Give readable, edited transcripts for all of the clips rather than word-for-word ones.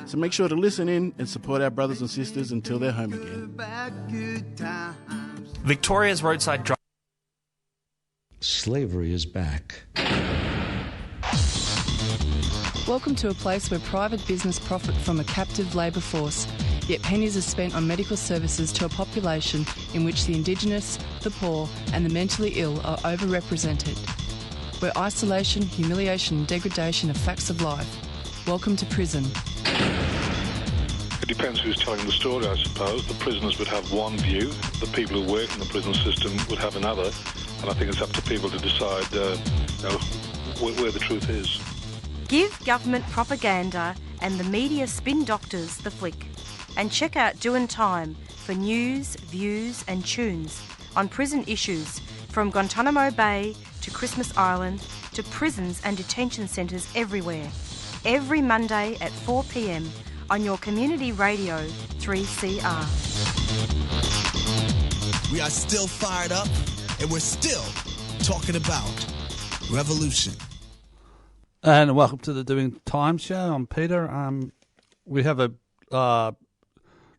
So make sure to listen in and support our brothers and sisters until they're home again. Victoria's roadside drive. Slavery is back. Welcome to a place where private business profit from a captive labour force, yet pennies are spent on medical services to a population in which the Indigenous, the poor and the mentally ill are overrepresented. Where isolation, humiliation and degradation are facts of life. Welcome to prison. It depends who's telling the story, I suppose. The prisoners would have one view, the people who work in the prison system would have another, and I think it's up to people to decide where the truth is. Give government propaganda and the media spin doctors the flick. And check out Doin' Time for news, views and tunes on prison issues from Guantanamo Bay to Christmas Island to prisons and detention centres everywhere. Every Monday at 4 p.m. on your community radio 3CR. We are still fired up and we're still talking about revolution. And welcome to the Doing Time Show. I'm Peter. We have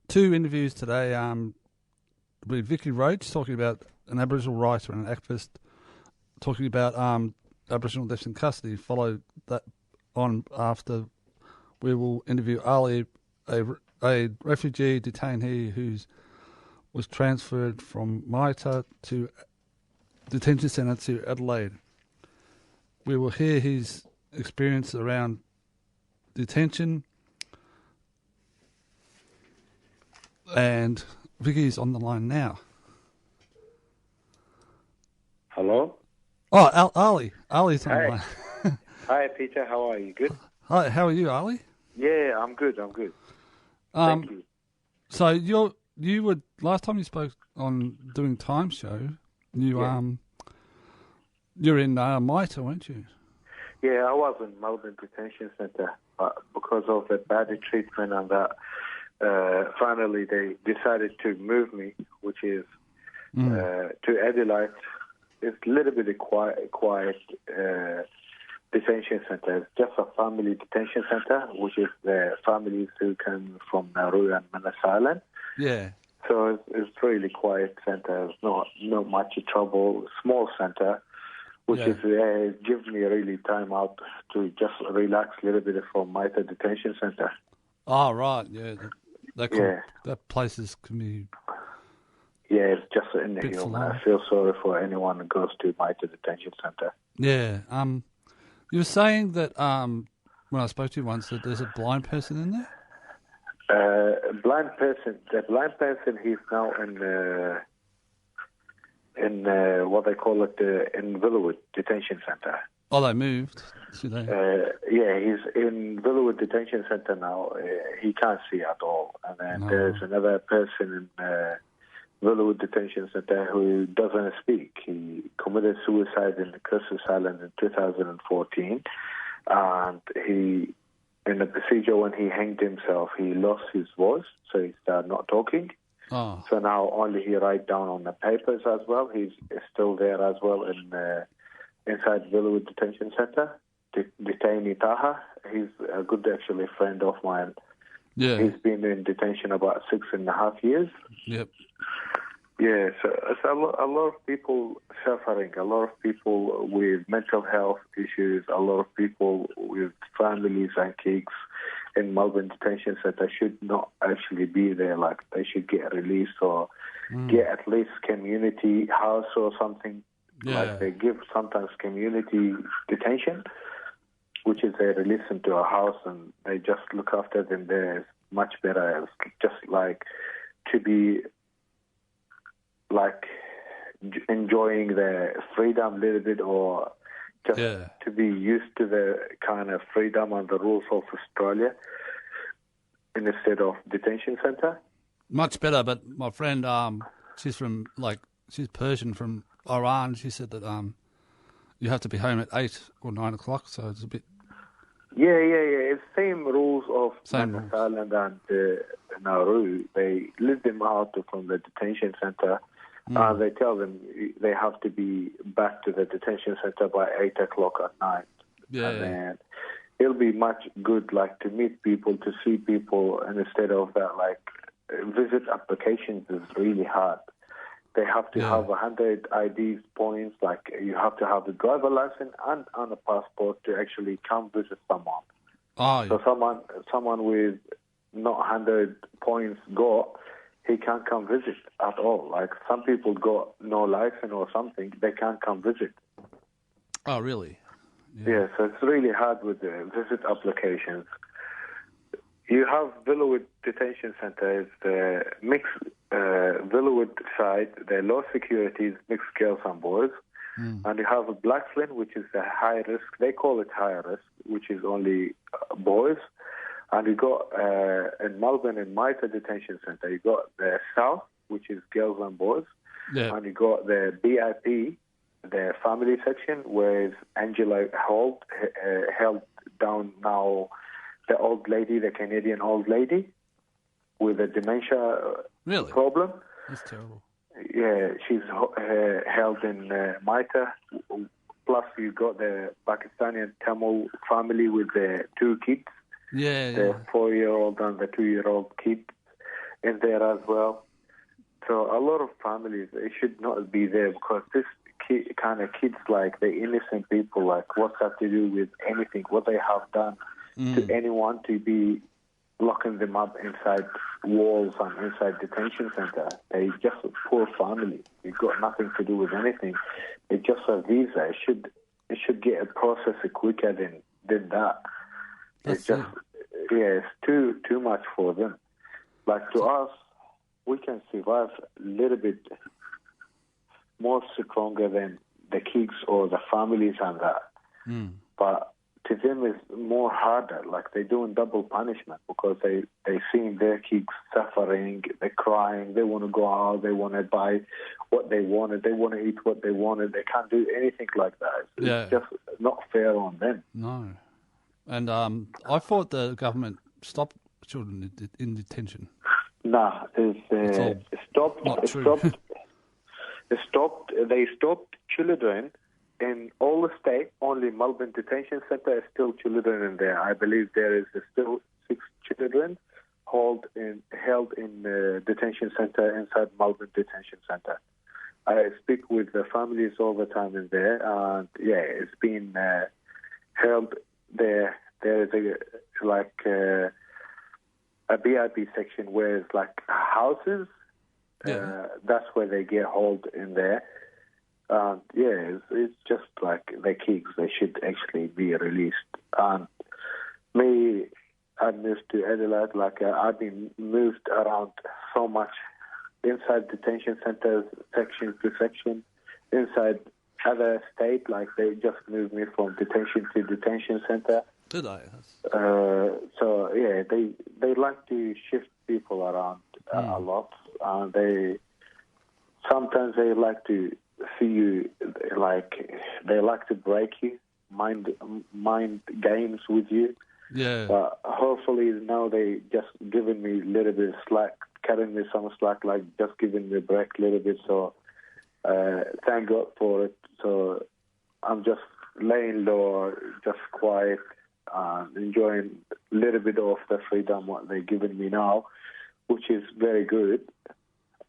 two interviews today with Vickie Roach, talking about an Aboriginal writer and an activist, talking about Aboriginal deaths in custody. Follow that on after we will interview Ali, a refugee detainee who was transferred from Maita to detention centre to Adelaide. We will hear his experience around detention, and Vickie's on the line now. Hello? Oh, Ali. Ali's on the line. Hi, Peter. How are you? Good? Hi, how are you, Ali? Yeah, I'm good. Thank you. So you were last time you spoke on Doing Time Show. You're in Maita, weren't you? Yeah, I was in Melbourne Detention Centre, but because of the bad treatment and that, finally they decided to move me, which is to Adelaide. It's a little bit of quiet detention centre. It's just a family detention centre, which is the families who come from Nauru and Manus Island. Yeah. So it's really quiet centre. It's not much trouble. Small centre, which is gives me really time out to just relax a little bit from Maita Detention Centre. Oh, right, yeah. That places can be... Yeah, it's just in the hill. I feel sorry for anyone who goes to Maita Detention Centre. Yeah. You were saying that when I spoke to you once that there's a blind person in there? The blind person, he's now in what they call it, in Villawood Detention Centre. Oh, they moved? Yeah, he's in Villawood Detention Centre now. He can't see at all. And then there's another person in Villawood Detention Centre who doesn't speak. He committed suicide in Christmas Island in 2014. And in the procedure when he hanged himself, he lost his voice, so he started not talking. Oh. So now only he write down on the papers as well. He's still there as well inside Villawood Detention Centre. Detainee Taha, he's a good actually friend of mine. Yeah. He's been in detention about 6.5 years. Yep. Yeah, so it's a lot of people suffering, a lot of people with mental health issues, a lot of people with families and kids in Melbourne Detention Centre should not actually be there. Like, they should get released or get at least community house or something. Yeah. Like they give sometimes community detention, which is they release them to a house and they just look after them there. It's much better. It's just like to be like enjoying the freedom a little bit, or just to be used to the kind of freedom and the rules of Australia instead of detention centre. Much better, but my friend, she's Persian from Iran. She said that you have to be home at 8 or 9 o'clock, so it's a bit... Yeah. It's same rules of Manus Island and Nauru. They let them out from the detention centre. They tell them they have to be back to the detention centre by 8 o'clock at night. Yeah. And then it'll be much good, like, to meet people, to see people, and instead of that, like, visit applications is really hard. They have to have 100 ID points, like you have to have the driver license and a passport to actually come visit someone. Oh, yeah. So someone with not 100 points he can't come visit at all. Like, some people got no license or something, they can't come visit. Oh, really? Yeah, so it's really hard with the visit applications. You have Villawood Detention Centre, is the mixed Villawood side, the low security, mixed girls and boys. And you have Blackflint, which is the high risk, they call it high risk, which is only boys. And you got in Melbourne and Mitre Detention Centre, you got the South, which is girls and boys. Yeah. And you got the BIP, the family section, where Angela held down now the old lady, the Canadian old lady, with a dementia problem. That's terrible. Yeah, she's held in Mitre. Plus, you got the Pakistani and Tamil family with the two kids. The 4-year-old and the 2-year-old kids in there as well. So a lot of families, it should not be there, because this kind of kids, like, the innocent people, like, what's that to do with anything, what they have done to anyone, to be locking them up inside walls and inside detention centre. They just a poor family. It got nothing to do with anything. It's just a visa. It should get a process quicker than that. It's just, it's too much for them. Like, to us, we can survive a little bit more stronger than the kids or the families and that. But to them, it's more harder. Like, they're doing double punishment, because they seeing their kids suffering, they're crying, they want to go out, they want to buy what they wanted, they want to eat what they wanted. They can't do anything like that. It's just not fair on them. No. And I thought the government stopped children in detention. Nah, it's stopped. They stopped children in all the state. Only Melbourne Detention Centre is still children in there. I believe there is still 6 children held in detention centre inside Melbourne Detention Centre. I speak with the families all the time in there, and it's been held there. There is a BIP section where it's like houses. That's where they get held in there. It's just like the kids. They should actually be released. And me, I moved to Adelaide. Like, I've been moved around so much inside detention centres, section to section, inside other state. Like, they just moved me from detention to detention centre. Did they? They like to shift people around a lot. Sometimes they like to see you, like, they like to break you, mind games with you. Yeah. But hopefully now they just giving me a little bit of slack, cutting me some slack, like just giving me a break a little bit. So thank God for it. So I'm just laying low, just quiet, enjoying a little bit of the freedom what they're giving me now, which is very good.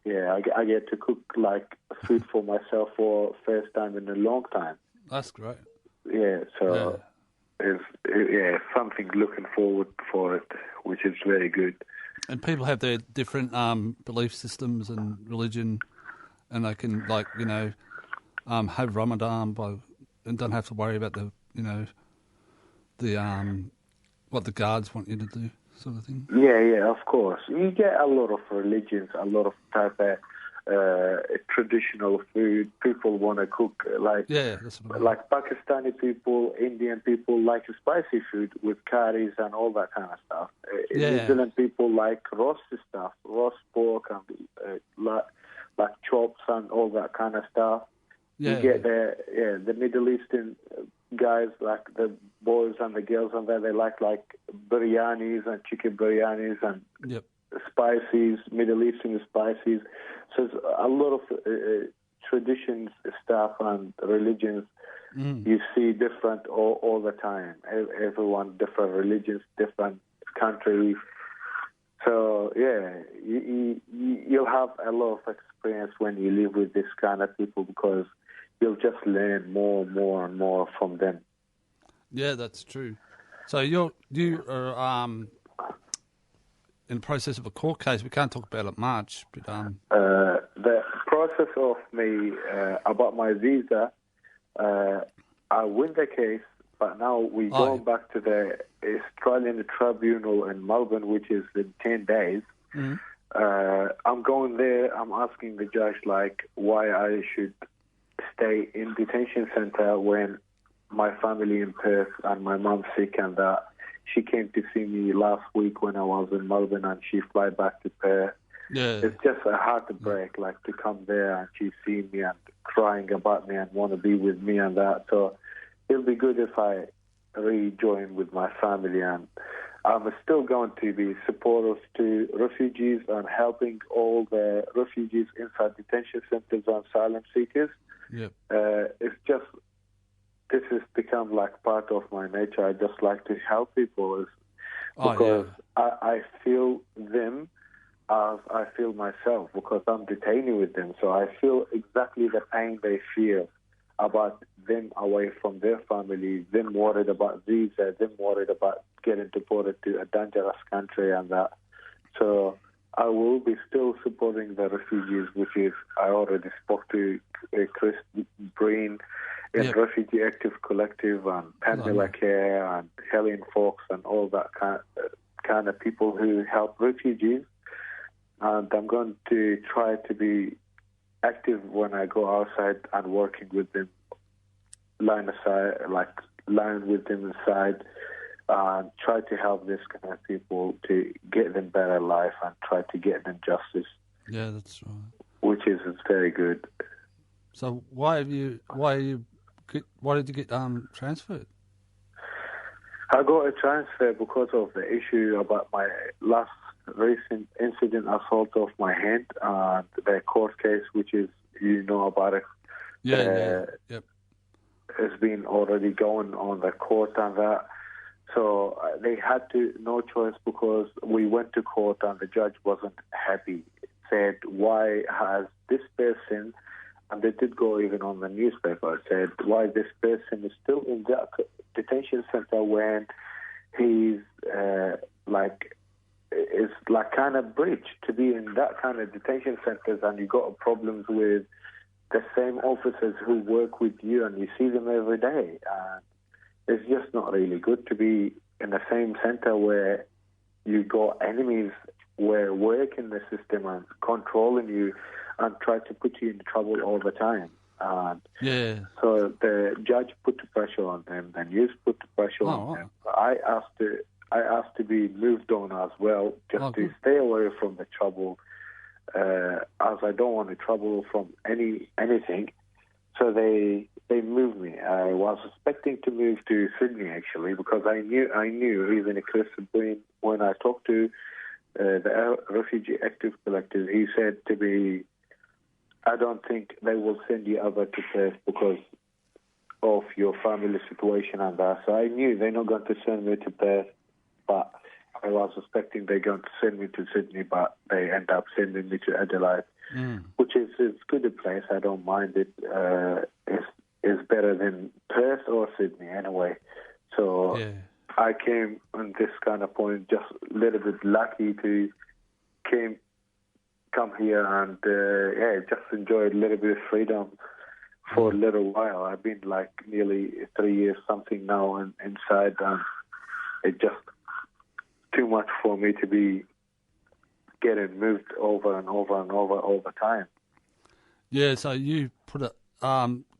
Yeah, I get to cook, like, food for myself for first time in a long time. That's great. Yeah, so it's something looking forward for it, which is very good. And people have their different belief systems and religion, and they can, like, have Ramadan and don't have to worry about what the guards want you to do, sort of thing. Yeah, of course. You get a lot of religions, a lot of type of traditional food. People want to cook, like Pakistani people, Indian people like spicy food with curries and all that kind of stuff. New Zealand people like roast stuff, roast pork and like chops and all that kind of stuff. You get the Middle Eastern guys, like the boys and the girls and that, they like biryanis and chicken biryanis and spices, Middle Eastern spices. So it's a lot of traditions, stuff and religions You see different all the time. Everyone, different religions, different countries. So, yeah, you'll have a lot of experience when you live with this kind of people because you'll just learn more and more and more from them. Yeah, that's true. So you are in the process of a court case. We can't talk about it much, but the process of me about my visa, I win the case, but now we're going back to the Australian Tribunal in Melbourne, which is in 10 days. I'm going there. I'm asking the judge why I should stay in detention centre when my family in Perth and my mom's sick, and that she came to see me last week when I was in Melbourne, and she fly back to Perth. Yeah. It's just a heartbreak, to come there and she see me and crying about me and want to be with me and that. So it'll be good if I rejoin with my family, and I'm still going to be supportive to refugees and helping all the refugees inside detention centres and asylum seekers. Yep. It's just, this has become part of my nature. I just like to help people because I feel them as I feel myself, because I'm detaining with them. So I feel exactly the pain they feel about them away from their family, them worried about visa, them worried about getting deported to a dangerous country and that. So I will be still supporting the refugees, which is, I already spoke to Chris Breen in Refugee Active Collective and Pamela Care and Helen Fox and all that kind of people who help refugees. And I'm going to try to be active when I go outside and working with them, line with them inside, and try to help this kind of people to get them better life and try to get them justice. Yeah, that's right. Which is very good. So why did you get transferred? I got a transfer because of the issue about my last recent incident assault of my hand and the court case, which is, about it. Yep. It's been already going on the court and that. So they had no choice, because we went to court and the judge wasn't happy. Said, why has this person, and they did go even on the newspaper, said, why this person is still in that detention center when he's it's kind of bridge to be in that kind of detention centers, and you got problems with the same officers who work with you and you see them every day. And it's just not really good to be in the same center where you got enemies where work in the system and controlling you and try to put you in trouble all the time. And so the judge put the pressure on them, the news put the pressure on them. I asked to be moved on as well, just to stay away from the trouble, as I don't want to trouble from anything. So they moved me. I was expecting to move to Sydney, actually, because I knew even Chris Breen, when I talked to the Refugee Active Collective, he said to me, I don't think they will send you over to Perth because of your family situation and that. So I knew they're not going to send me to Perth, but I was expecting they're going to send me to Sydney, but they end up sending me to Adelaide, which is good a place. I don't mind it. It's better than Perth or Sydney anyway. So I came on this kind of point just a little bit lucky to come here and just enjoy a little bit of freedom for a little while. I've been nearly 3 years something now inside, and it just too much for me to be getting moved over and over and over all the time. Yeah, so you put a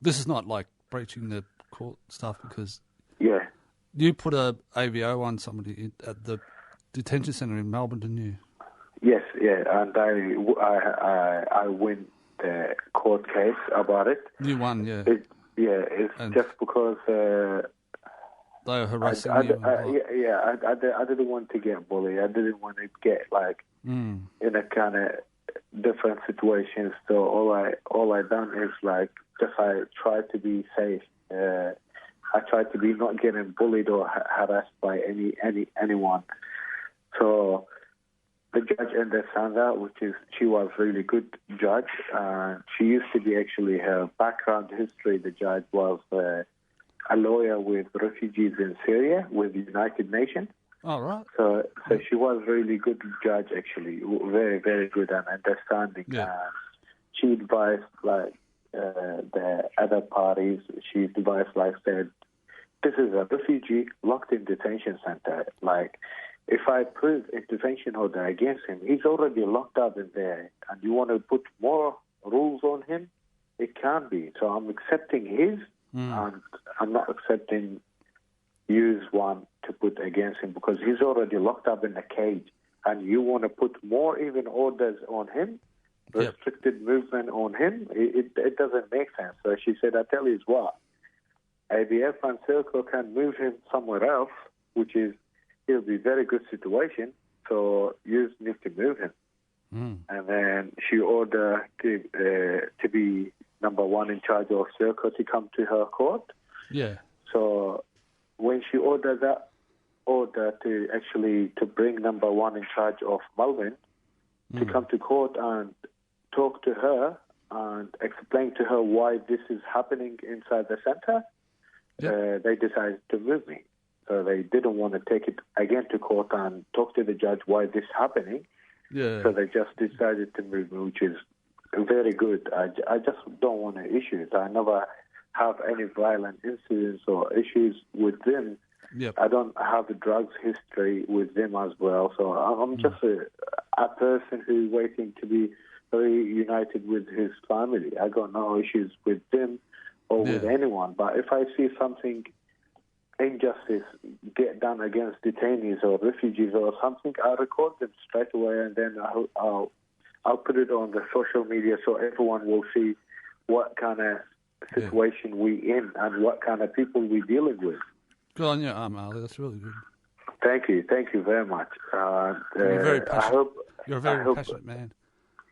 this is not breaching the court stuff, because you put a AVO on somebody at the detention centre in Melbourne, didn't you? Yes, and I win the court case about it. You won, It's just because they were harassing you. I didn't want to get bullied. I didn't want to get in a kind of different situations. So all I done is I tried to be safe I tried to be not getting bullied or harassed by anyone. So the judge ended Sandra, she was really good judge. She used to be actually her background history. The judge was a lawyer with refugees in Syria with the United Nations. All right. So she was really good judge actually, very very good and understanding. Yeah. She advised the other parties. She advised said, this is a refugee locked in detention center. If I prove a detention order against him, he's already locked up in there, and you want to put more rules on him? It can't be. So I'm accepting his, and I'm not accepting use one to put against him because he's already locked up in a cage, and you want to put more even orders on him, restricted movement on him. It doesn't make sense. So she said, I tell you what, ABF and Circle can move him somewhere else, which is, it'll be a very good situation, so you need to move him. And then she ordered to be number one in charge of Circle to come to her court. Yeah. So when she ordered that order to bring number one in charge of Melbourne to come to court and talk to her and explain to her why this is happening inside the centre, they decided to move me. So they didn't want to take it again to court and talk to the judge why this is happening. Yeah. So they just decided to move me, which is very good. I just don't want any issues. I never have any violent incidents or issues with them. Yep. I don't have a drugs history with them as well. So I'm just a person who's waiting to be reunited with his family. I got no issues with them or with anyone. But if I see something injustice get done against detainees or refugees or something, I'll record them straight away, and then I'll put it on the social media so everyone will see what kind of situation we in and what kind of people we're dealing with. Good on you, Ali. That's really good. Thank you very much. You're very passionate. You're a very passionate man.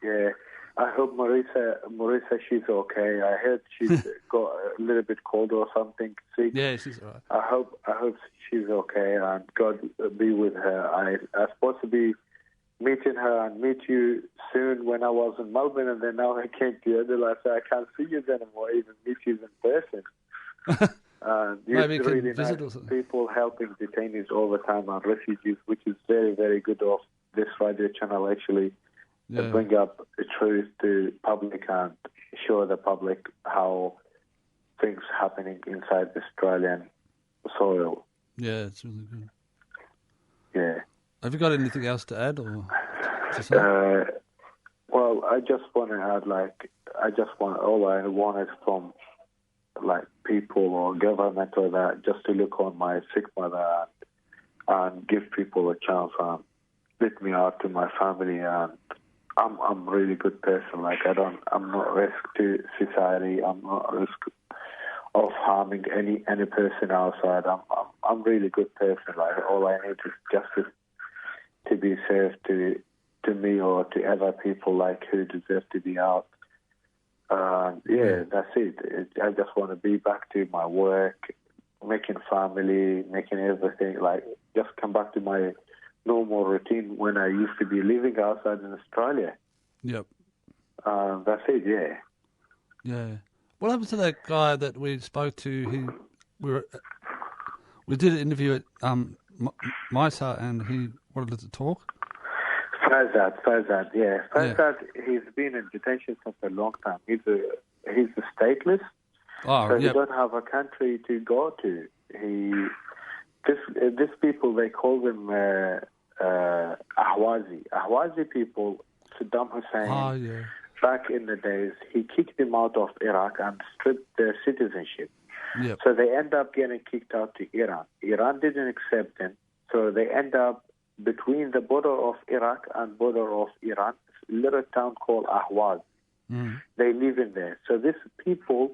Yeah. I hope Marisa, she's okay. I heard she's got a little bit cold or something. Sick. Yeah, she's all right. I hope she's okay, and God be with her. I was supposed to be meeting her and meet you soon when I was in Melbourne, and then now I came to Adelaide, so I can't see you anymore, even meet you in person. Maybe you can really visit nice or something. people helping detainees all the time and refugees, which is very, very good of this radio channel actually. To bring up the truth to public and show the public how things happening inside the Australian soil. Yeah, it's really good. Yeah. Have you got anything else to add, or? Well, I just want to add, all I wanted from people or government or that, just to look on my sick mother and give people a chance and let me out to my family. And I'm a really good person. I'm not risk to society. I'm not risk of harming any person outside. I'm really good person. All I need is justice to be served to me or to other people who deserve to be out. That's it. I just want to be back to my work, making family, making everything. Just come back to my normal routine when I used to be living outside in Australia. Yep. That's it, yeah. Yeah. What happened to that guy that we spoke to? We did an interview at Misa, and he wanted to talk. Farzad, yeah. Farzad, he's been in detention for a long time. He's a stateless, so he don't have a country to go to. These people, they call them Ahwazi. Ahwazi people, Saddam Hussein, back in the days, he kicked them out of Iraq and stripped their citizenship. Yep. So they end up getting kicked out to Iran. Iran didn't accept them, so they end up between the border of Iraq and border of Iran, a little town called Ahwaz. They live in there. So these people,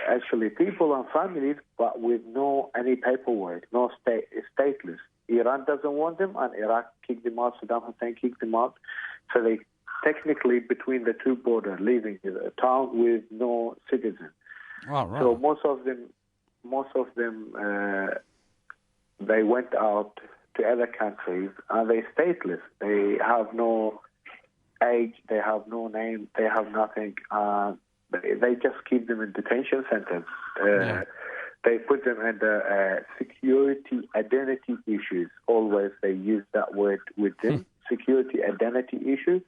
actually people and families, but with no any paperwork, no stateless. Iran doesn't want them, and Iraq kicked them out. Saddam Hussein kicked them out. So they technically between the two borders, living in a town with no citizens. Oh, right. So most of them most of them, they went out to other countries and they're stateless. They have no age, they have no name, they have nothing. They just keep them in detention centers. They put them under security identity issues. Always they use that word with them, security identity issues.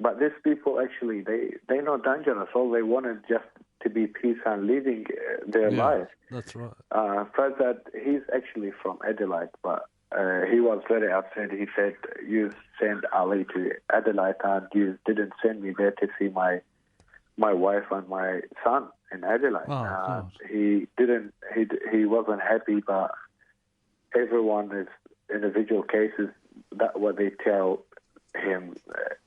But these people actually, they're not dangerous. All they want is just to be peace and living their life. That's right. Farzad, he's actually from Adelaide, but he was very upset. He said, you sent Ali to Adelaide and you didn't send me there to see my wife and my son in Adelaide. He wasn't happy, but everyone is individual cases. That's what they tell him.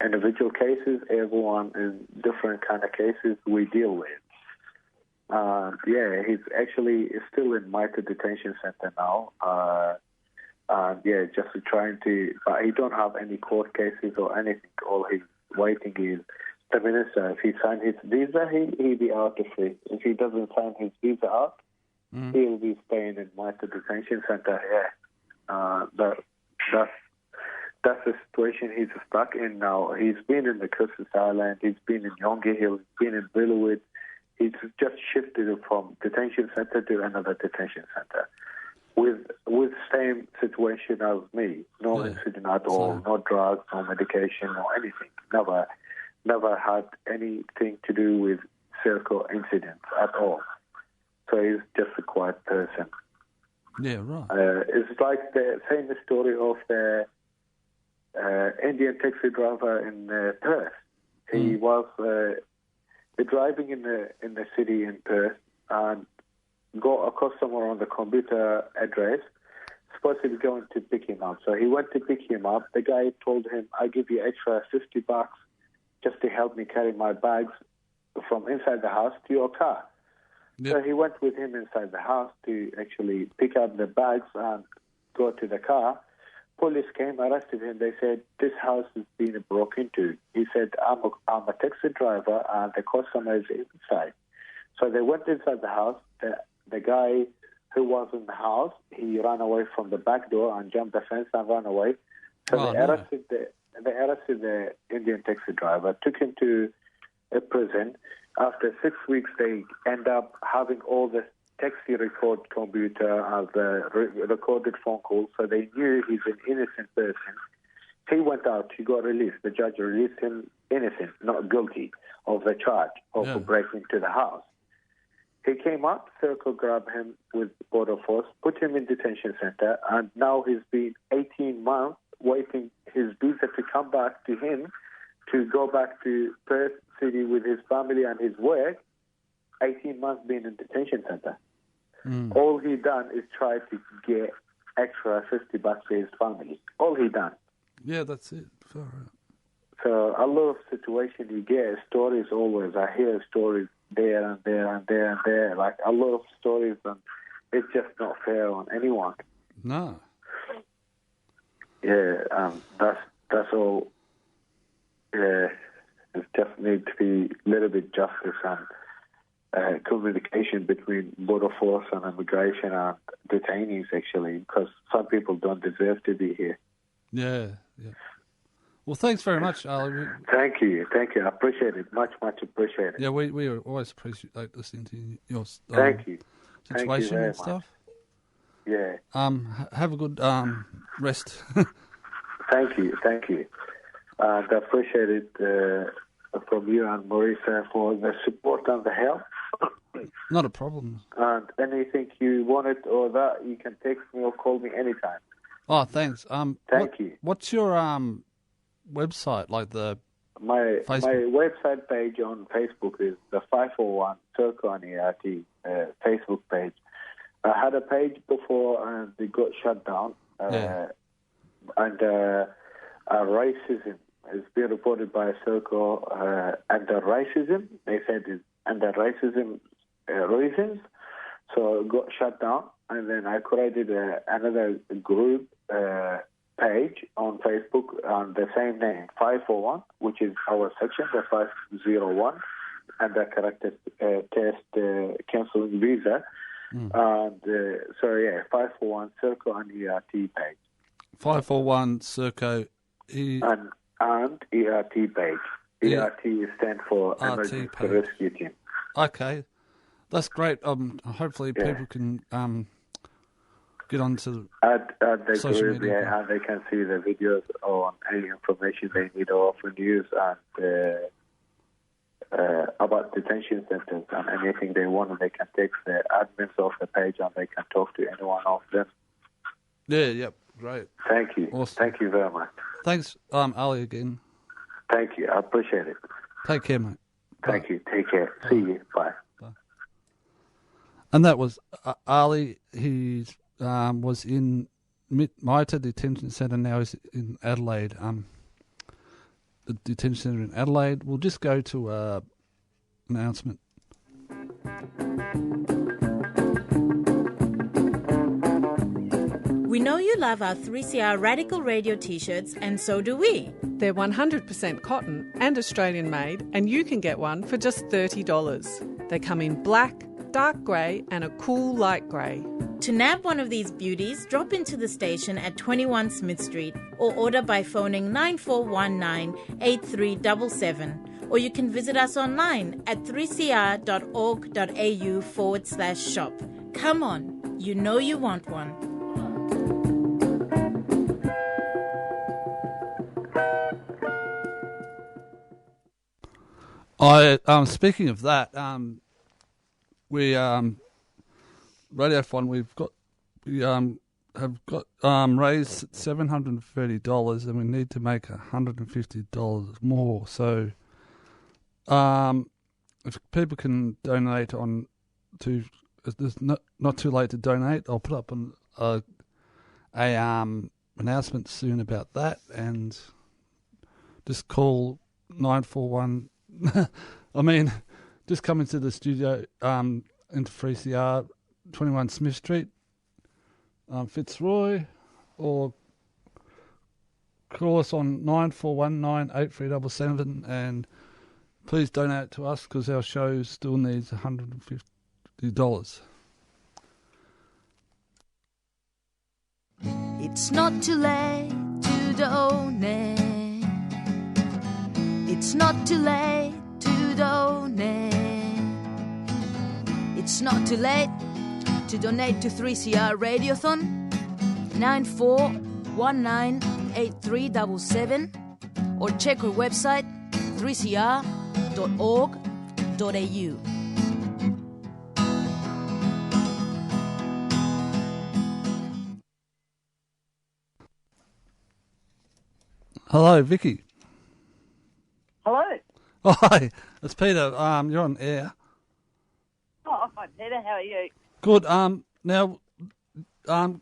Individual cases, everyone is different kind of cases we deal with. He's actually still in Mitre Detention Centre now. Just trying to, but he don't have any court cases or anything. All he's waiting is the minister. If he signs his visa, he'll be out of free. If he doesn't sign his visa out, he'll be staying in Mitre Detention Centre. That's the situation he's stuck in now. He's been in the Christmas Island, he's been in Yonggi Hill, he's been in Billowwood. He's just shifted from detention centre to another detention centre with same situation as me. No incident at all, no drugs, no medication, no anything. Never had anything to do with circle incidents at all. So he's just a quiet person. Yeah, right. It's like the same story of the Indian taxi driver in Perth. He was driving in the city in Perth and got a customer on the computer address, supposed to be going to pick him up. So he went to pick him up. The guy told him, I give you extra $50 just to help me carry my bags from inside the house to your car. Yep. So he went with him inside the house to actually pick up the bags and go to the car. Police came, arrested him. They said, this house is being broken into. He said, I'm a taxi driver and the customer is inside. So they went inside the house. The guy who was in the house, he ran away from the back door and jumped the fence and ran away. So they arrested the Indian taxi driver, took him to a prison. After 6 weeks, they end up having all the taxi record computer and the recorded phone calls, so they knew he's an innocent person. He went out, he got released. The judge released him innocent, not guilty of the charge of breaking into the house. He came up, Circle grabbed him with border force, put him in detention center, and now he's been 18 months waiting his visa to come back to him to go back to Perth City with his family and his work. 18 months being in detention center. All he done is try to get extra $50 for his family. All he done. Yeah, that's it. All right. So a lot of situations you get, stories always. I hear stories there and there and there and there, like a lot of stories, and it's just not fair on anyone. No. Yeah, that's all. Yeah, it just needs to be a little bit justice and communication between border force and immigration and detainees, actually, because some people don't deserve to be here. Yeah. Well, thanks very much, Ali. Thank you. I appreciate it. Much appreciate it. Yeah, we always appreciate listening to your Thank you. situation and stuff. Yeah. Have a good rest. Thank you. And I appreciate it from you and Marisa for the support and the help. Not a problem. And anything you wanted or that, you can text me or call me anytime. Oh, thanks. Thank you. What's your website, like my Facebook? My website page on Facebook is the 541 Circle on ERT Facebook page. I had a page before and it got shut down. And racism has been reported by Circle under racism. They said it's under racism reasons. So it got shut down. And then I created another group page on Facebook on the same name, 541, which is our section, the 501, and the character test cancelling visa. And 541 Circle and ERT page. 541 Serco And ERT page. Yeah. ERT stands for Emergency page. Rescue Team. Okay, that's great. Hopefully people can get onto The social group, media. and they can see the videos on any information they need or for news and about detention centers and anything they want. And they can text the admins of the page and they can talk to anyone of them. Yeah, yep, great. Thank you. Awesome. Thank you very much. Thanks, Ali, again. Thank you. I appreciate it. Take care, mate. Thank you. Take care. See you. Bye. And that was Ali. He was in Maita Detention Centre, now he's in Adelaide. The detention centre in Adelaide. We'll just go to announcement. We know you love our 3CR Radical Radio t-shirts, and so do we. They're 100% cotton and Australian made, and you can get one for just $30. They come in black, dark grey and a cool light grey. To nab one of these beauties, drop into the station at 21 Smith Street or order by phoning 9419 8377. Or you can visit us online at 3cr.org.au/shop. Come on, you know you want one. Speaking of that, we Radiophon, we have got raised $730, and we need to make $150 more. So, if people can donate it's not too late to donate. I'll put up a announcement soon about that, and just call 941. Just come into the studio into 3CR, 21 Smith Street, Fitzroy, or call us on 9419 8377, and please donate to us because our show still needs $150. It's not too late to donate. It's not too late to donate. It's not too late to donate to 3CR Radiothon 94198377 or check our website 3cr.org.au. Hello, Vickie. Hello. Oh, hi, it's Peter. You're on air. Oh, hi, Peter. How are you? Good. Now,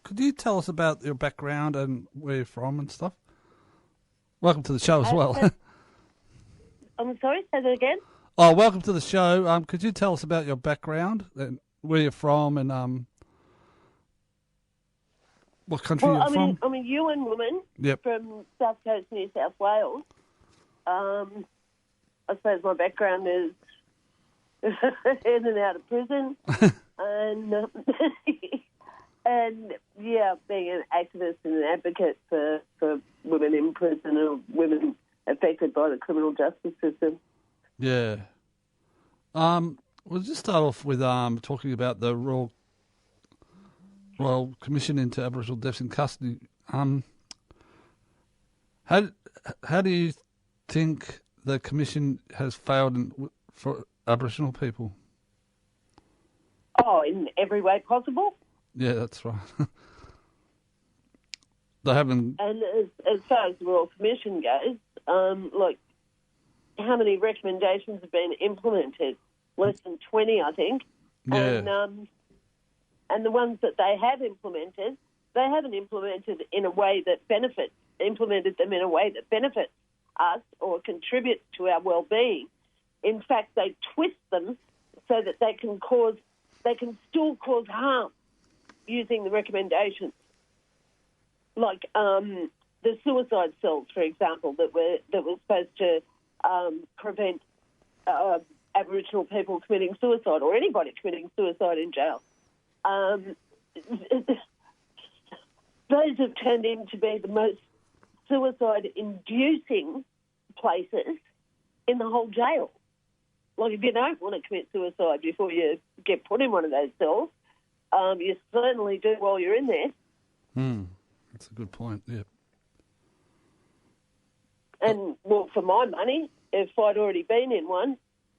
could you tell us about your background and where you're from and stuff? Welcome to the show as well. I'm sorry, say that again? Oh, welcome to the show. Could you tell us about your background and where you're from and what country you're from? I'm a Yuin woman from South Coast, New South Wales. I suppose my background is in and out of prison, and being an activist and an advocate for women in prison or women affected by the criminal justice system. Yeah. We'll just start off with talking about the Royal Commission into Aboriginal Deaths in Custody. How do you think the Commission has failed for Aboriginal people? Oh, in every way possible. Yeah, that's right. They haven't. And as far as the Royal Commission goes, how many recommendations have been implemented? Less than 20, I think. Yeah. And the ones that they have implemented, they haven't implemented them in a way that benefits us or contributes to our well-being. In fact, they twist them so that they can still cause harm using the recommendations. Like the suicide cells, for example, that were supposed to prevent Aboriginal people committing suicide or anybody committing suicide in jail. those have turned into be the most suicide-inducing places in the whole jail. Like, if you don't want to commit suicide before you get put in one of those cells, you certainly do while you're in there. That's a good point, yeah. And, well, for my money, if I'd already been in one,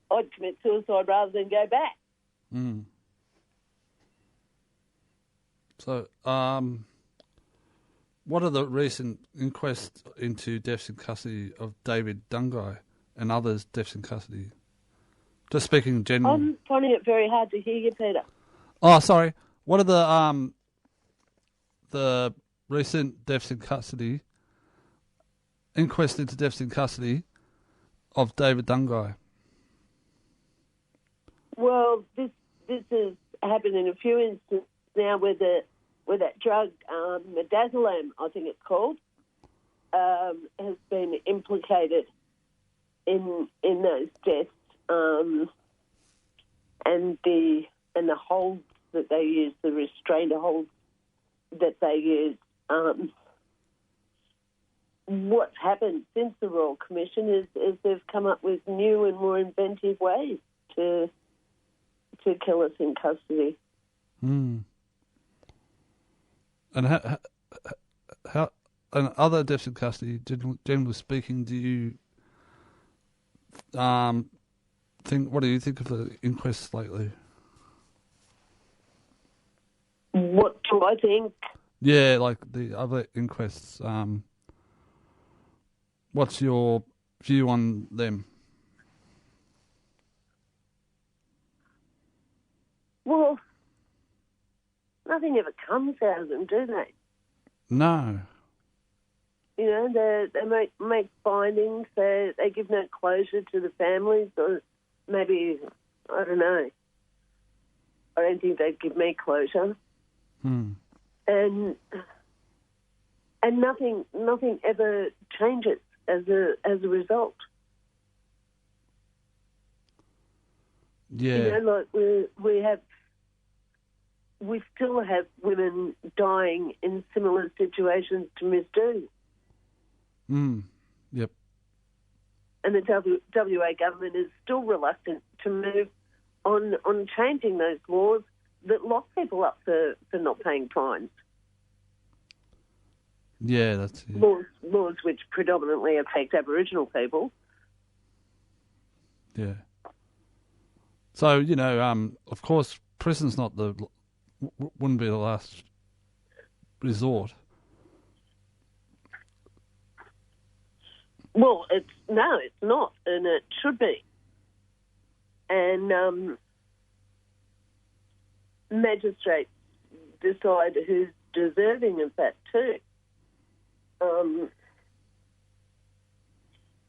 I'd commit suicide rather than go back. So, what are the recent inquests into deaths in custody of David Dungai and others deaths in custody? Just speaking generally. I'm finding it very hard to hear you, Peter. Oh, sorry. What are the recent deaths in custody, inquest into deaths in custody of David Dungai? Well, this has happened in a few instances now where that drug, midazolam, I think it's called, has been implicated in those deaths, and the holds that they use, the restraint holds that they use. What's happened since the Royal Commission is they've come up with new and more inventive ways to kill us in custody. And how and other deaths in custody, generally speaking, do you think? What do you think of the inquests lately? What do I think? Yeah, like the other inquests. What's your view on them? Well, nothing ever comes out of them, do they? No. You know, they make findings. They give no closure to the families, or maybe, I don't know. I don't think they'd give me closure. And nothing ever changes as a result. Yeah. You know, like we still have women dying in similar situations to Miss Do. Yep. And the WA government is still reluctant to move on changing those laws that lock people up for not paying fines. Yeah, that's it. Laws which predominantly affect Aboriginal people. Yeah. So, you know, of course, prison's wouldn't be the last resort. Well, it's not, and it should be. And magistrates decide who's deserving of that too.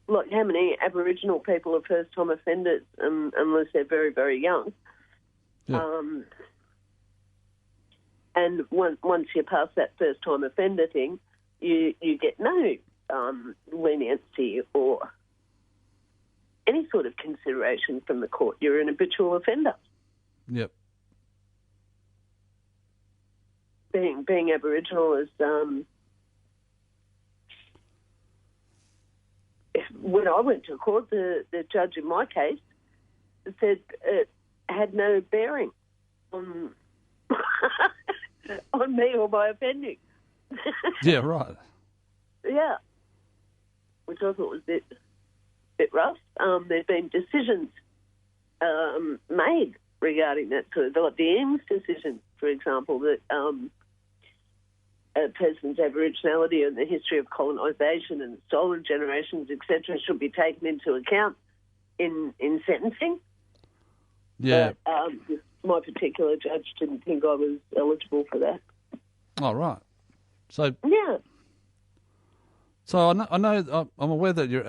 Like how many Aboriginal people are first-time offenders, unless they're very, very young. Yeah. And once you pass that first-time offender thing, you get no leniency or any sort of consideration from the court. You're an habitual offender. Yep. Being Aboriginal is... when I went to court, the judge in my case said it had no bearing on on me or my offending. Yeah, right. Yeah, which I thought was a bit rough. There's been decisions made regarding that, sort of like the Eames decision, for example, that a person's Aboriginality and the history of colonisation and stolen generations, etc., should be taken into account in sentencing. Yeah. But my particular judge didn't think I was eligible for that. Oh, right. So yeah. So I know I'm aware that you're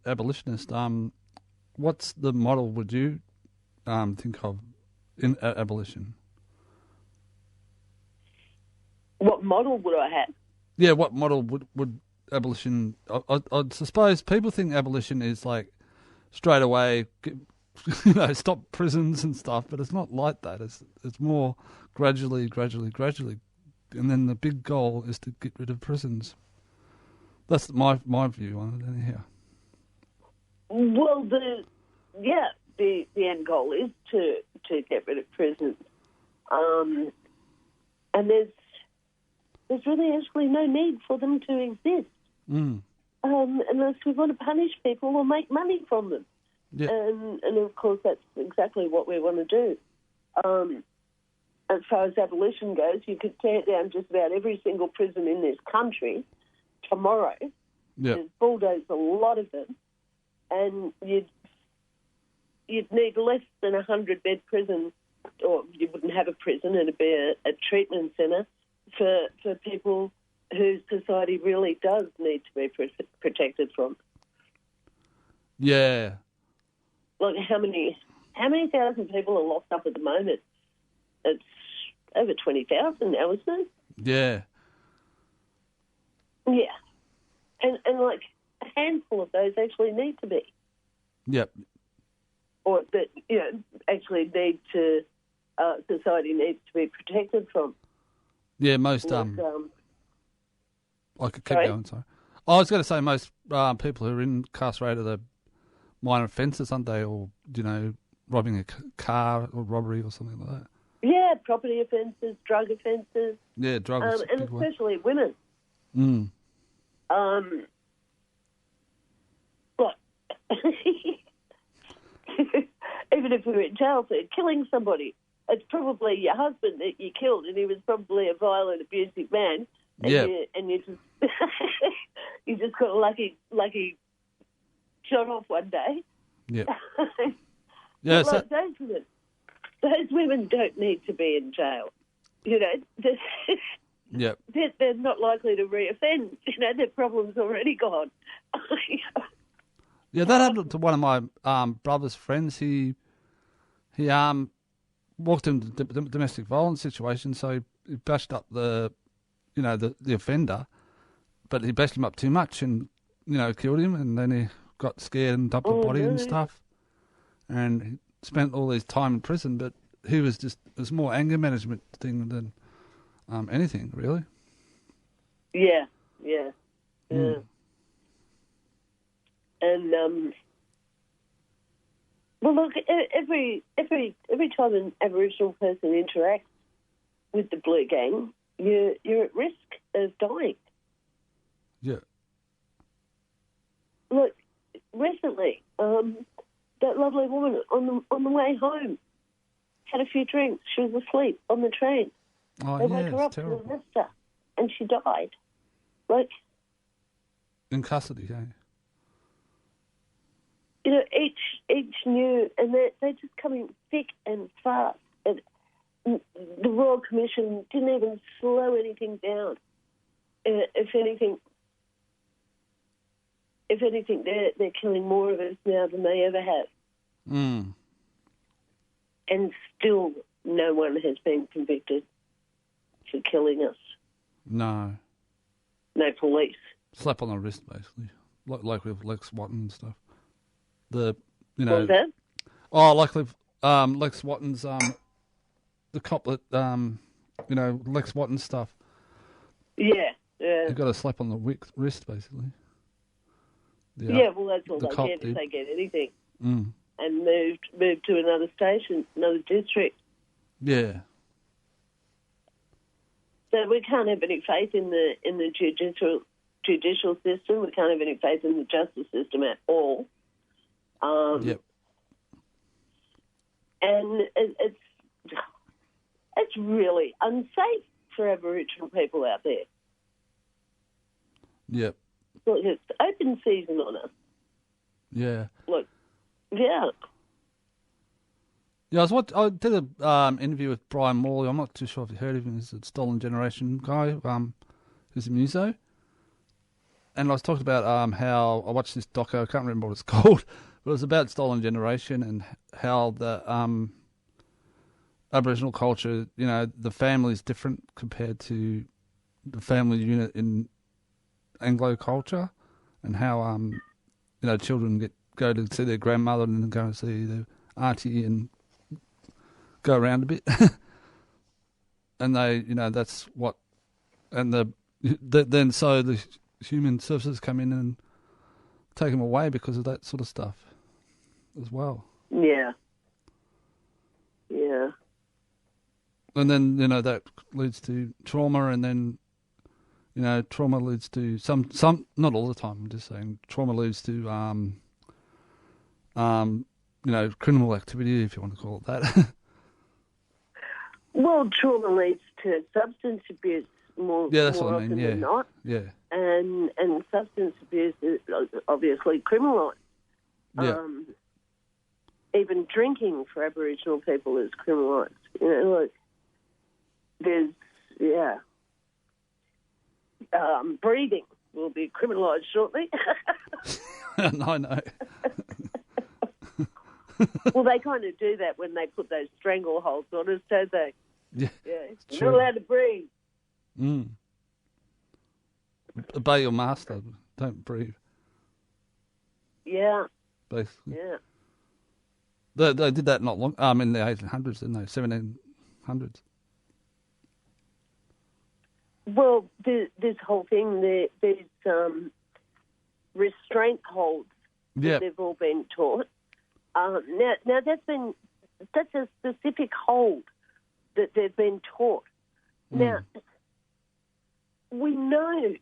abolitionist. What's the model would you think of in abolition? What model would I have? Yeah, what model would abolition... I suppose people think abolition is like straight away stop prisons and stuff, but it's not like that. It's more gradually, and then the big goal is to get rid of prisons. That's my view on it, anyhow. Well, the end goal is to get rid of prisons, and there's really actually no need for them to exist, unless we want to punish people or make money from them. Yeah. And of course, that's exactly what we want to do. As far as abolition goes, you could tear down just about every single prison in this country tomorrow. Yeah. Just bulldoze a lot of them, and you'd need less than 100-bed prison, or you wouldn't have a prison, it'd be a treatment centre for people who society really does need to be protected from. Yeah. Like how many thousand people are locked up at the moment? It's over 20,000 now, isn't it? Yeah. Yeah. And like a handful of those actually need to be. Yep. Or that, actually need to, society needs to be protected from. Yeah, most, I could keep going, sorry. I was going to say most people who are incarcerated are minor offences, aren't they? Or, robbing a car or robbery or something like that. Yeah, property offences, drug offences. Yeah, drugs. And especially women. Look, even if you're in jail for killing somebody, it's probably your husband that you killed, and he was probably a violent, abusive man. And you just you just got a lucky shot off one day. Yeah. Yeah. Like those women don't need to be in jail. Yep. They're not likely to reoffend. Their problem's already gone. Yeah, that happened to one of my brother's friends. He walked into the domestic violence situation, so he bashed up the offender, but he bashed him up too much and killed him, and then he got scared and dumped the body and stuff, and he spent all his time in prison. But it was more anger management thing than anything really. Yeah. And well, look, every time an Aboriginal person interacts with the Blue Gang, you're at risk of dying. Yeah. Look, recently, that lovely woman on the way home had a few drinks. She was asleep on the train. Oh, they woke her up in the vista, and she died. Like in custody, yeah. Each new, and they're just coming thick and fast. And the Royal Commission didn't even slow anything down. If anything, they're killing more of us now than they ever have. And still, no one has been convicted for killing us. No. No police. Slap on the wrist, basically, like with Lex Watton and stuff. What was that? Oh, like with Lex Watton's the cop that Lex Watton stuff. Yeah. You got a slap on the wrist, basically. Well, that's all they get if they get anything. And moved to another station, another district. Yeah. So we can't have any faith in the judicial system. We can't have any faith in the justice system at all. Yep. And it's really unsafe for Aboriginal people out there. Yep. Look, it's open season on us. Yeah. Look, yeah. Yeah, I did an interview with Brian Morley. I'm not too sure if you heard of him. He's a Stolen Generation guy who's a muso. And I was talking about how I watched this doco. I can't remember what it's called, but it was about Stolen Generation and how the Aboriginal culture, the family is different compared to the family unit in Anglo culture, and how children go to see their grandmother and then go and see their auntie and go around a bit. And they, that's what, and then so the human services come in and take them away because of that sort of stuff as well. Yeah. Yeah. And then, that leads to trauma, and then, trauma leads to some, not all the time, I'm just saying, trauma leads to, criminal activity, if you want to call it that. Well, trauma leads to substance abuse more often than not. Yeah. And substance abuse is obviously criminalised. Yeah. Even drinking for Aboriginal people is criminalised. Breathing will be criminalised shortly. I know. Well, they kind of do that when they put those strangleholds on us, don't they? Yeah. You're not allowed to breathe. Mm. Obey your master. Don't breathe. Yeah. Basically. Yeah. They did that not long. In the 1800s, didn't they? 1700s. Well, this whole thing, there's restraint holds that they've all been taught. Now that's a specific hold that they've been taught. Now, we know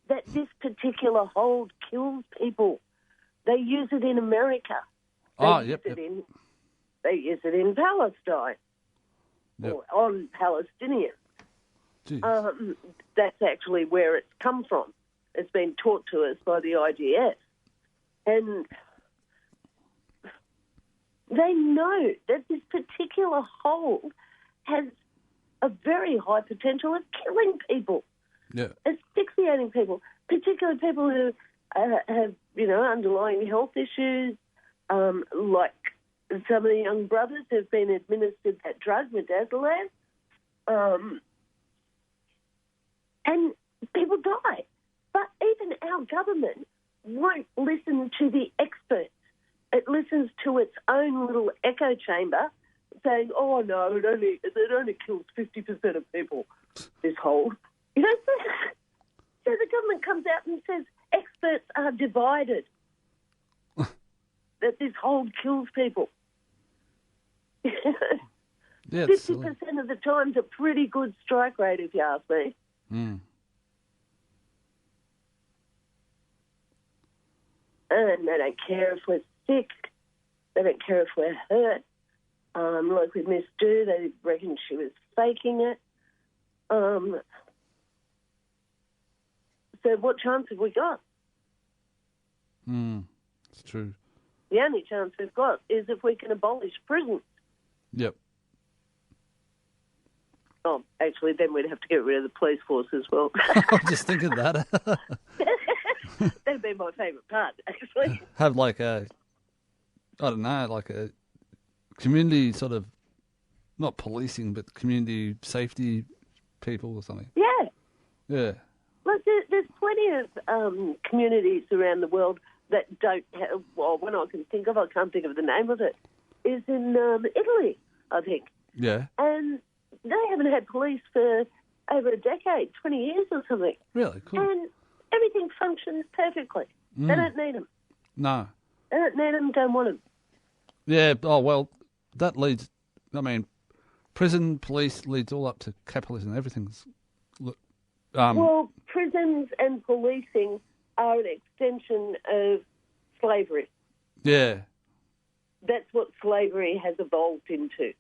that this particular hold kills people. They use it in America. They use it in Palestine or on Palestinians. That's actually where it's come from. It's been taught to us by the IDF. And they know that this particular hold has a very high potential of killing people, asphyxiating people, particularly people who have, underlying health issues, like some of the young brothers who've been administered that drug, midazolam, and people die. But even our government won't listen to the experts. It listens to its own little echo chamber saying, oh, no, it only kills 50% of people, this hold. So the government comes out and says experts are divided, that this hold kills people. 50% of the time is a pretty good strike rate, if you ask me. Mm. And they don't care if we're sick. They don't care if we're hurt. Like with Miss Do, they reckon she was faking it. So what chance have we got? It's true. The only chance we've got is if we can abolish prisons. Yep. Oh, actually, then we'd have to get rid of the police force as well. I'm just thinking that. That'd be my favourite part, actually. Have like a community sort of, not policing, but community safety people or something. Yeah. Yeah. Look, there's plenty of communities around the world that don't have, well, one I can think of, I can't think of the name of it, is in Italy, I think. Yeah. And they haven't had police for over a decade, 20 years or something. Really? Cool. And everything functions perfectly. They don't need them. No. They don't need them, don't want them. Yeah, well, that leads, prison, police leads all up to capitalism. Everything's... well, prisons and policing are an extension of slavery. Yeah. That's what slavery has evolved into.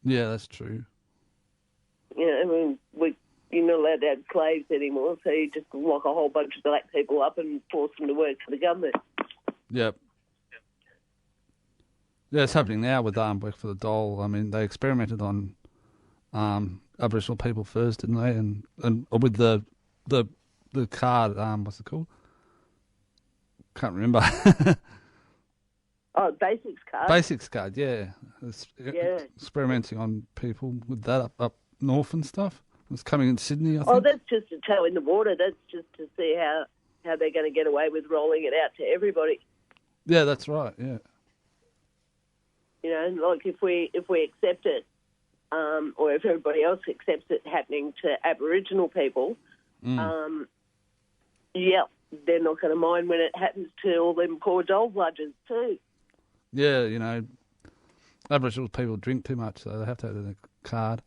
Yeah, that's true. You're not allowed to have slaves anymore, so you just lock a whole bunch of black people up and force them to work for the government. Yep. Yeah, it's happening now with Work for the Dole. I mean, they experimented on Aboriginal people first, didn't they? And with the card, what's it called? Can't remember. Oh, Basics card. Basics card, yeah. Experimenting on people with that up north and stuff. It's coming in Sydney, I think. Oh, that's just a toe in the water. That's just to see how they're going to get away with rolling it out to everybody. Yeah, that's right, yeah. You know, like if we accept it, or if everybody else accepts it happening to Aboriginal people, they're not going to mind when it happens to all them poor dole bludgers too. Yeah, you know, Aboriginal people drink too much, so they have to have a card.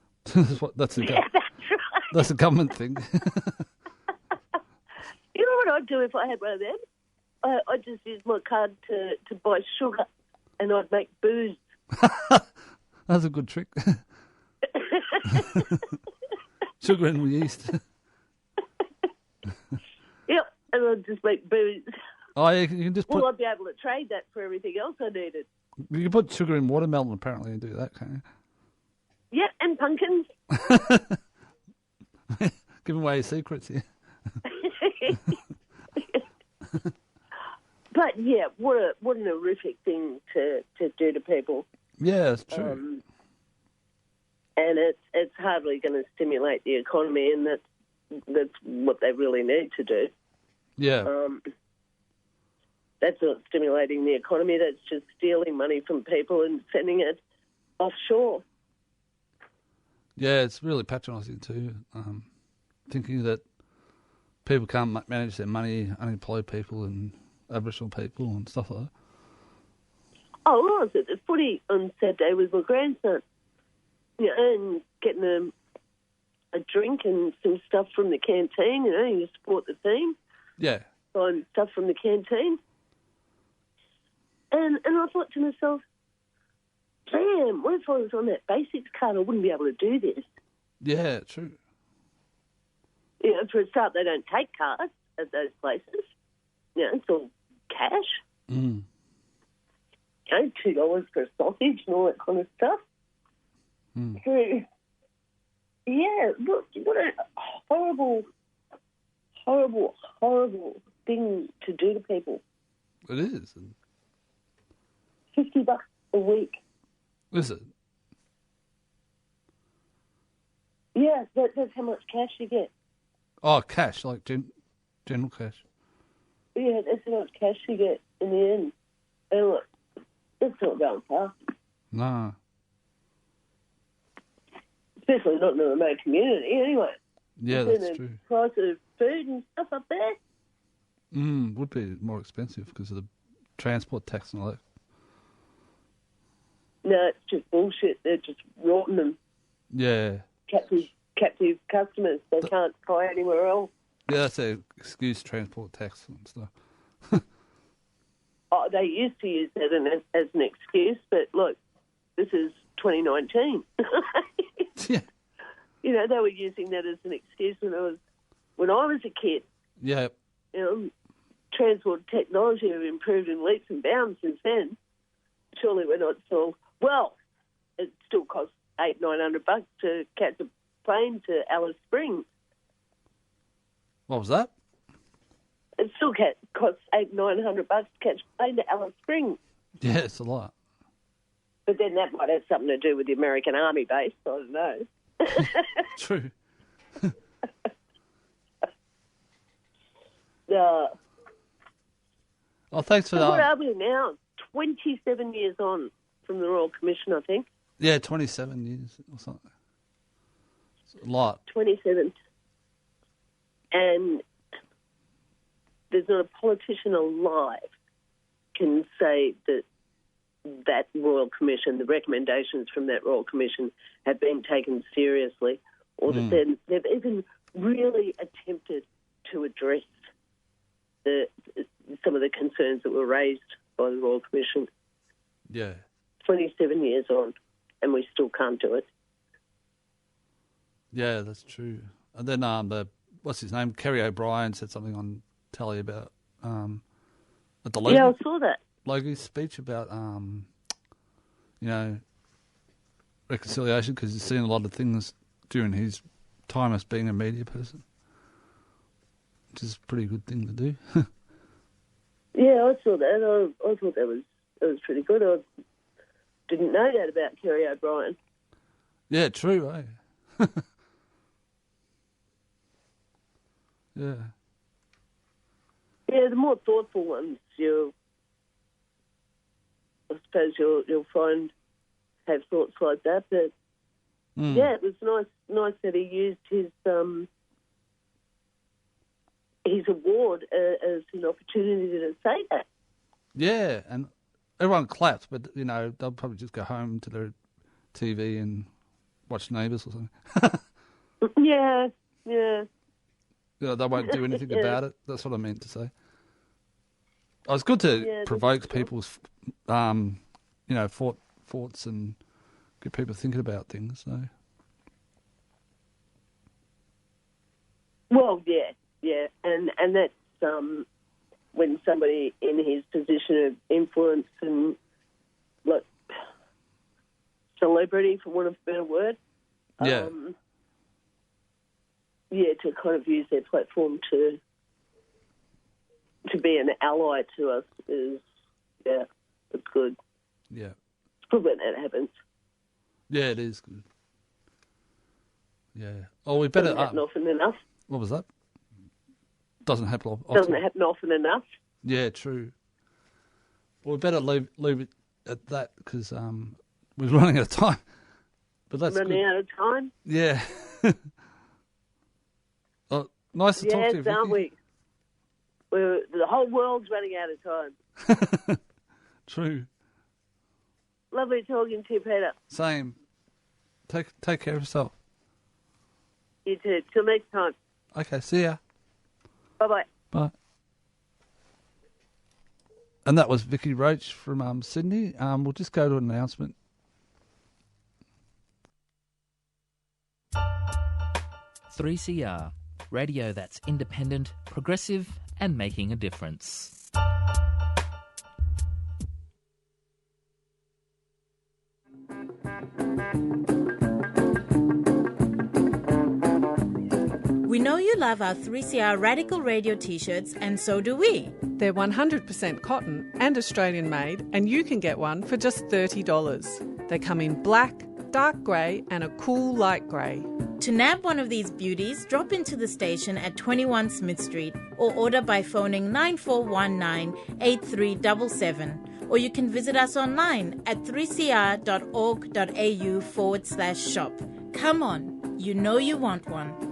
That's the government thing. You know what I'd do if I had one of them? I'd just use my card to buy sugar, and I'd make booze. That's a good trick. Sugar and yeast. Yep, and I'd just make booze. Oh, yeah, you can just put... Well, I'd be able to trade that for everything else I needed. You can put sugar in watermelon, apparently, and do that, can't you? Yep, and pumpkins. Giving away your secrets here. But yeah, what an horrific thing to do to people. Yeah, it's true. And it's hardly going to stimulate the economy, and that's what they really need to do. Yeah. That's not stimulating the economy. That's just stealing money from people and sending it offshore. Yeah, it's really patronising too. Thinking that people can't manage their money, unemployed people and Aboriginal people and stuff like that. Oh, well, I was at the footy on Saturday with my grandson, and getting a drink and some stuff from the canteen. You support the team. Yeah. Buying stuff from the canteen. And I thought to myself, damn, what if I was on that basics card? I wouldn't be able to do this. Yeah, true. For a start, they don't take cards at those places. It's all cash. $2 for a sausage and all that kind of stuff. So, yeah, look, what a horrible, horrible, horrible thing to do to people. It is. $50 a week. Is it? Yeah, that's how much cash you get. Oh, cash, like general cash. Yeah, that's how much cash you get in the end. And look, it's not going far. No. Especially not in a remote community, anyway. Yeah, that's true. The price of food and stuff up there. Would be more expensive because of the transport tax and all that. No, it's just bullshit. They're just rotting them. Yeah. Captive customers. They can't buy anywhere else. Yeah, that's an excuse, transport tax and stuff. Oh, they used to use that as an excuse, but look, this is 2019. Yeah. They were using that as an excuse when I was a kid. Yeah. Transport technology have improved in leaps and bounds since then. Surely we're not still... Well, it still costs $800-900 to catch a plane to Alice Springs. What was that? It still costs $800-900 to catch a plane to Alice Springs. Yeah, it's a lot. But then that might have something to do with the American Army base. I don't know. True. Oh, thanks for that. What are we now? 27 years on from the Royal Commission, I think. Yeah, 27 years or something. It's a lot. 27. And there's not a politician alive can say that Royal Commission, the recommendations from that Royal Commission have been taken seriously, or that they've even really attempted to address some of the concerns that were raised by the Royal Commission. Yeah. 27 years on, and we still can't do it. Yeah, that's true. And then what's his name? Kerry O'Brien said something on telly about at the I saw that. Logie's speech about reconciliation, because he's seen a lot of things during his time as being a media person, which is a pretty good thing to do. Yeah, I saw that. I thought that was pretty good. I didn't know that about Kerry O'Brien. Yeah, true, eh? Yeah. Yeah, the more thoughtful ones, I suppose you'll find have thoughts like that. But yeah, it was nice that he used his award as an opportunity to say that. Yeah, and everyone clapped, but, you know, they'll probably just go home to their TV and watch Neighbours or something. Yeah. You know, they won't do anything about it. That's what I meant to say. Oh, it's good to provoke people's, you know, thoughts and get people thinking about things. So. Well, yeah, and that's when somebody in his position of influence and like celebrity, for want of a better word, to kind of use their platform to be an ally to us is, it's good. Yeah. It's good when that happens. Yeah, it is good. Yeah. Oh, we better... Doesn't happen often enough. What was that? Doesn't happen often. Doesn't happen often enough. Yeah, true. Well, we better leave it at that because we're running out of time. But that's running out of time? Yeah. Nice to talk to you, Yes, aren't Vickie. The whole world's running out of time. True. Lovely talking to you, Peter. Same. Take care of yourself. You too. Till next time. Okay, see ya. Bye-bye. Bye. And that was Vickie Roach from Sydney. We'll just go to an announcement. "3CR", radio that's independent, progressive and making a difference. We know you love our 3CR Radical Radio t-shirts, and so do we. They're 100% cotton and Australian made, and you can get one for just $30. They come in black, dark grey and a cool light grey. To nab one of these beauties, drop into the station at 21 Smith Street or order by phoning 9419-8377. Or you can visit us online at 3cr.org.au/shop. Come on, you know you want one.